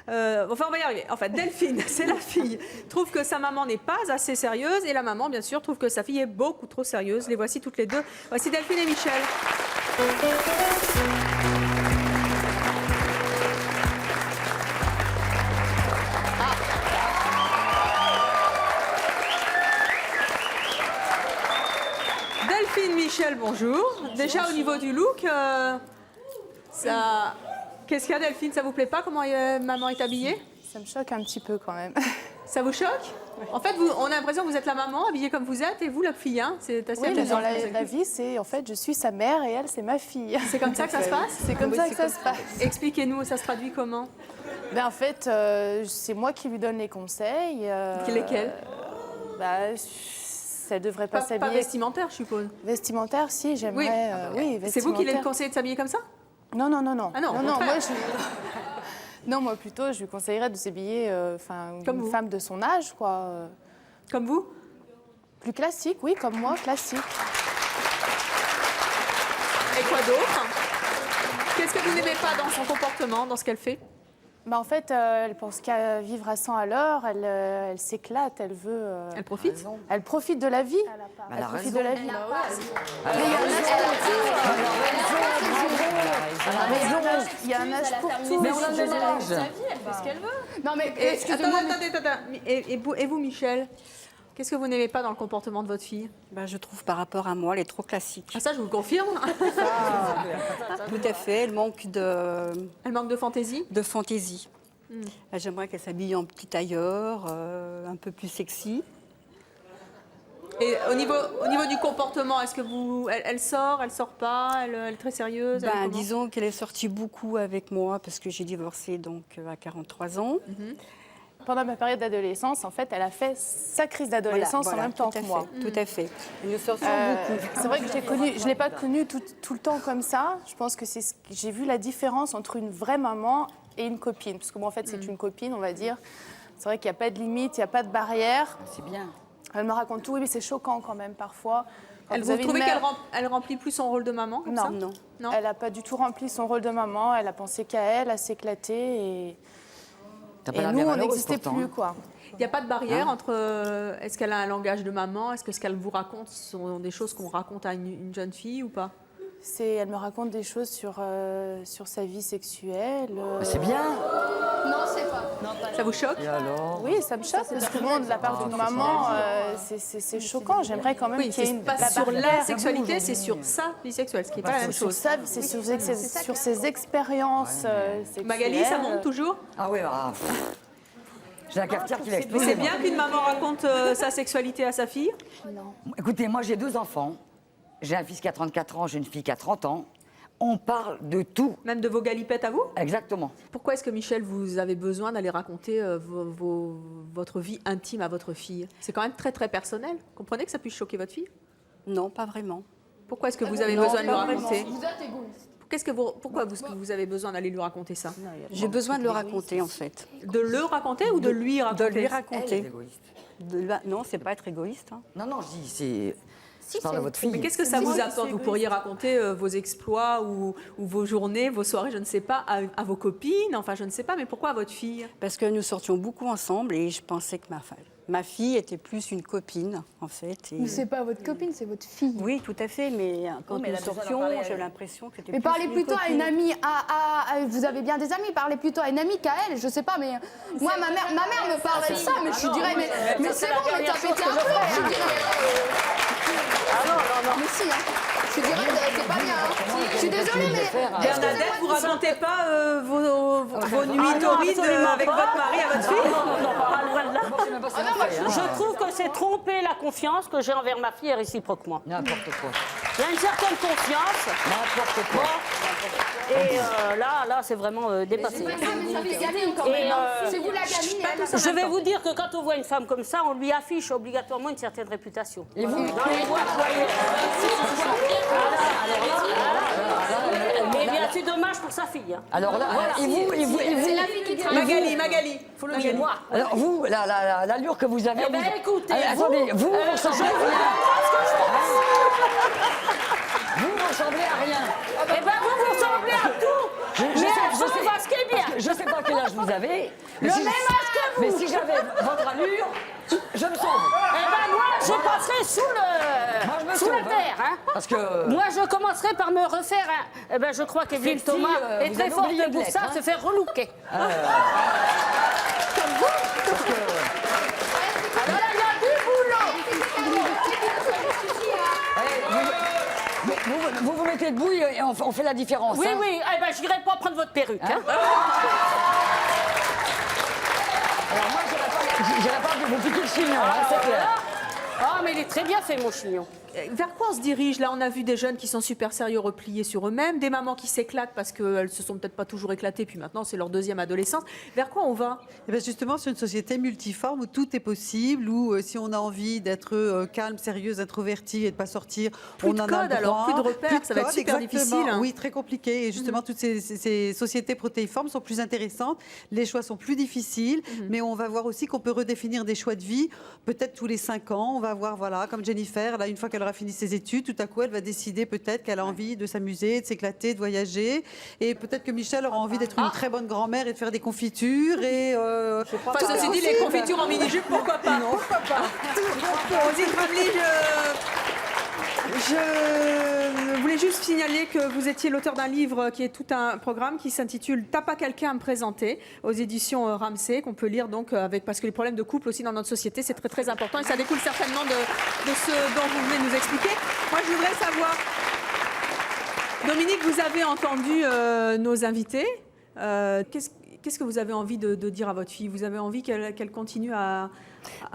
Enfin, on va y arriver. En fait, Delphine, c'est la fille, trouve que sa maman n'est pas assez sérieuse. Et la maman, bien sûr, trouve que sa fille est beaucoup trop sérieuse. Les voici toutes les deux. Voici Delphine et Michel. Michel, bonjour. Déjà au niveau du look, ça... Qu'est-ce qu'il y a Delphine, ça vous plaît pas comment maman est habillée? Ça me choque un petit peu quand même. Ça vous choque? En fait, on a l'impression que vous êtes la maman habillée comme vous êtes et vous la fille, hein? C'est assez amusant. Dans la vie, c'est en fait je suis sa mère et elle c'est ma fille. C'est comme ça que ça se passe? C'est comme ça que ça se passe. Expliquez-nous, ça se traduit comment? Ben, en fait, c'est moi qui lui donne les conseils. Lesquels? Ça devrait pas s'habiller. Pas vestimentaire, je suppose. Vestimentaire, si, j'aimerais. Oui, c'est vous qui lui conseillez de s'habiller comme ça? Non, non, non, non. Ah non, non, moi plutôt, je lui conseillerais de s'habiller comme une femme de son âge, quoi. Comme vous? Plus classique, oui, comme moi, classique. Et quoi d'autre? Qu'est-ce que vous n'aimez pas dans son comportement, dans ce qu'elle fait? En fait, elle pense qu'à vivre à 100 à l'heure, elle s'éclate, elle veut... Elle profite? Elle profite de la vie. Elle profite de la vie. Il y a un âge pour tout. Mais on a le même âge. Elle fait ce qu'elle veut. Non, mais excusez-moi. Attendez. Et vous, Michel? Qu'est-ce que vous n'aimez pas dans le comportement de votre fille? Je trouve par rapport à moi, elle est trop classique. Ah ça, je vous le confirme. Tout à fait, elle manque de... Elle manque de fantaisie? De fantaisie. J'aimerais qu'elle s'habille en petit tailleur, un peu plus sexy. Et au niveau du comportement, est-ce que elle sort pas, elle est très sérieuse? Disons qu'elle est sortie beaucoup avec moi parce que j'ai divorcé donc à 43 ans. Pendant ma période d'adolescence, en fait, elle a fait sa crise d'adolescence en même temps que moi. Tout à fait. Elle nous sortit beaucoup. C'est vrai que je ne l'ai pas connue tout le temps comme ça. Je pense que j'ai vu la différence entre une vraie maman et une copine. Parce que moi, en fait, c'est une copine, on va dire. C'est vrai qu'il n'y a pas de limite, il n'y a pas de barrière. C'est bien. Elle me raconte tout, oui, mais c'est choquant quand même parfois. Vous trouvez qu'elle remplit plus son rôle de maman comme ça? Non. Elle n'a pas du tout rempli son rôle de maman. Elle a pensé qu'à elle, à s'éclater et nous, on n'existait plus, quoi. Il n'y a pas de barrière entre... est-ce qu'elle a un langage de maman? Est-ce que ce qu'elle vous raconte sont des choses qu'on raconte à une jeune fille ou pas? Elle me raconte des choses sur sa vie sexuelle. C'est bien. Non, c'est pas. Ça vous choque? Oui, ça me choque parce que moi, de la part d'une maman, c'est choquant. J'aimerais quand même qu'il y ait une... pas sur la sexualité, c'est sur sa vie sexuelle, ce qui n'est pas la même chose. C'est sur ses expériences sexuelles. Magali, ça monte toujours? Ah oui, j'ai la cafetière qui va exploser. Mais c'est bien qu'une maman raconte sa sexualité à sa fille? Non. Écoutez, moi j'ai 2 enfants. J'ai un fils qui a 34 ans, j'ai une fille qui a 30 ans. On parle de tout. Même de vos galipettes à vous? Exactement. Pourquoi est-ce que, Michel, vous avez besoin d'aller raconter votre vie intime à votre fille? C'est quand même très, très personnel. Comprenez que ça puisse choquer votre fille? Non, pas vraiment. Pourquoi est-ce que vous avez besoin de lui raconter? Vous êtes égoïste. Pourquoi vous avez besoin d'aller lui raconter ça? J'ai besoin de le raconter, en fait. De le raconter ou de lui raconter? De lui raconter. Elle est égoïste. Non, c'est pas être égoïste. Non, je dis, c'est... Je parle à votre fille. Mais qu'est-ce que ça vous apporte? Vous pourriez raconter vos exploits ou vos journées, vos soirées, je ne sais pas, à vos copines, enfin je ne sais pas, mais pourquoi à votre fille? Parce que nous sortions beaucoup ensemble et je pensais que ma fille était plus une copine, en fait. Mais c'est pas votre copine, c'est votre fille. Oui, tout à fait, mais quand nous sortions, j'ai l'impression que c'était mais plus parlez plutôt à une amie, vous avez bien des amis, parlez plutôt à une amie qu'à elle, je sais pas, mais moi, ma mère me parlait de ça, mais je dirais, mais c'est bon, mais t'as pété un peu, je dirais. Non, mais si, hein. Je dirais, c'est pas bien. Hein. Je suis désolée, mais... Bernadette, vous racontez pas vos nuits torrides avec votre mari à votre fille? Je trouve que c'est tromper la confiance que j'ai envers ma fille et réciproquement. N'importe quoi. Il y a une certaine confiance. N'importe quoi. Et là, c'est vraiment dépassé. C'est vous la gamine. Je vais vous dire que quand on voit une femme comme ça, on lui affiche obligatoirement une certaine réputation. Et vous, Eh bien, c'est dommage pour sa fille. Hein. alors là, C'est la fille qui travaille. Magali, faut le dire. Moi. alors vous, l'allure que vous avez. Eh bien, écoutez, attendez, vous ressemblez à rien. Vous ressemblez à rien. Eh bien, vous ressemblez à tout. Mais ce qui est bien. Je sais pas quel âge vous avez. Le même âge que vous. Mais si j'avais votre allure, je me sauve. Eh ben moi, je passerai Moi, je me sous la sauve, terre. Hein. Parce que. Moi, je commencerai par me refaire. Eh ben, je crois qu'Evelyne Sexy, Thomas est vous très avez forte oublié de pour l'être, ça, hein. se faire relooker. Parce que. Alors là, il y a du boulot. Vous vous mettez debout et on fait la différence. Oui, hein. oui. Eh ben, j'irai pas prendre votre perruque. Hein. Alors moi, j'irai pas vous piquer le chignon, hein, c'est clair. Ah, mais il est très bien fait, mon chignon. Vers quoi on se dirige? Là, on a vu des jeunes qui sont super sérieux, repliés sur eux-mêmes, des mamans qui s'éclatent parce qu'elles se sont peut-être pas toujours éclatées, puis maintenant c'est leur deuxième adolescence. Vers quoi on va? Eh bien justement, sur une société multiforme où tout est possible, où si on a envie d'être calme, sérieuse, introvertie et de ne pas sortir, Plus on de en a code, le droit. alors, plus de repères, ça va être super exactement. difficile, hein. Oui, très compliqué. Et justement, toutes ces sociétés protéiformes sont plus intéressantes. Les choix sont plus difficiles, mais on va voir aussi qu'on peut redéfinir des choix de vie, peut-être tous les 5 ans. On va voir, voilà, comme Jennifer, là, une fois qu'elle aura fini ses études, tout à coup, elle va décider peut-être qu'elle a envie de s'amuser, de s'éclater, de voyager. Et peut-être que Michel aura envie d'être une très bonne grand-mère et de faire des confitures. Et Enfin, ceci dit, les confitures en mini-jupe, pourquoi pas? Pourquoi pas? Rosine Bramley, je voulais juste signaler que vous étiez l'auteur d'un livre qui est tout un programme qui s'intitule « T'as pas quelqu'un à me présenter » aux éditions Ramsay, qu'on peut lire donc parce que les problèmes de couple aussi dans notre société, c'est très très important et ça découle certainement de ce dont vous venez de nous expliquer. Moi, je voudrais savoir, Dominique, vous avez entendu nos invités. Qu'est-ce que vous avez envie de dire à votre fille? Vous avez envie qu'elle continue à...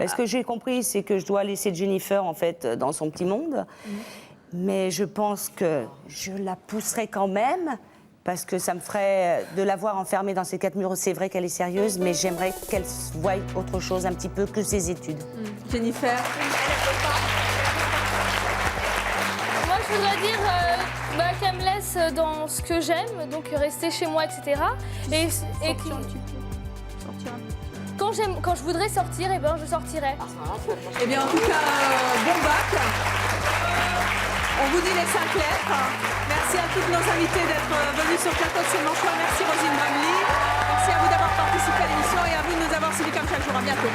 Ce que j'ai compris, c'est que je dois laisser Jennifer, en fait, dans son petit monde. Mais je pense que je la pousserai quand même, parce que ça me ferait de la voir enfermée dans ces 4 murs. C'est vrai qu'elle est sérieuse, mais j'aimerais qu'elle voie autre chose un petit peu que ses études. Jennifer? Moi, je voudrais dire qu'elle me laisse dans ce que j'aime, donc rester chez moi, etc. Et quand je voudrais sortir, eh ben, je sortirai. Eh bien, en tout cas, bon bac. On vous dit les 5 lettres. Merci à toutes nos invités d'être venus sur le plateau de C'est mon choix. Merci Rosine Bramley. Merci à vous d'avoir participé à l'émission et à vous de nous avoir suivis comme chaque jour. À bientôt.